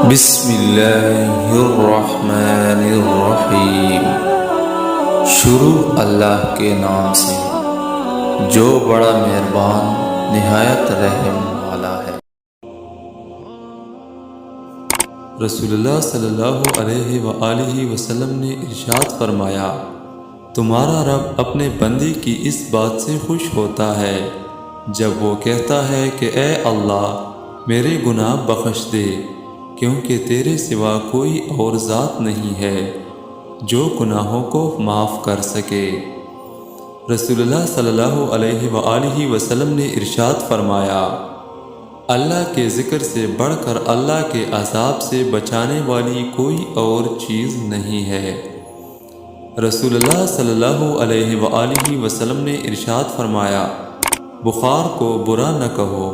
بسم اللہ الرحمن الرحیم۔ شروع اللہ کے نام سے جو بڑا مہربان نہایت رحم والا ہے۔ رسول اللہ صلی اللہ علیہ وآلہ وسلم نے ارشاد فرمایا، تمہارا رب اپنے بندے کی اس بات سے خوش ہوتا ہے جب وہ کہتا ہے کہ اے اللہ میرے گناہ بخش دے، کیونکہ تیرے سوا کوئی اور ذات نہیں ہے جو گناہوں کو معاف کر سکے۔ رسول اللہ صلی اللہ علیہ وآلہ وسلم نے ارشاد فرمایا، اللہ کے ذکر سے بڑھ کر اللہ کے عذاب سے بچانے والی کوئی اور چیز نہیں ہے۔ رسول اللہ صلی اللہ علیہ وآلہ وسلم نے ارشاد فرمایا، بخار کو برا نہ کہو،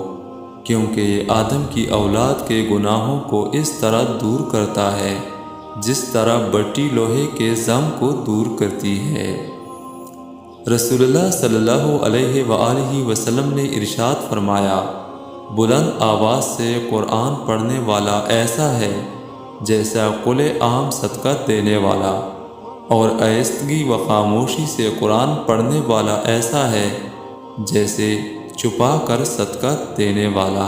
کیونکہ یہ آدم کی اولاد کے گناہوں کو اس طرح دور کرتا ہے جس طرح بٹی لوہے کے زم کو دور کرتی ہے۔ رسول اللہ صلی اللہ علیہ وآلہ وسلم نے ارشاد فرمایا، بلند آواز سے قرآن پڑھنے والا ایسا ہے جیسا کھلے عام صدقہ دینے والا، اور آہستگی و خاموشی سے قرآن پڑھنے والا ایسا ہے جیسے چھپا کر صدقہ دینے والا۔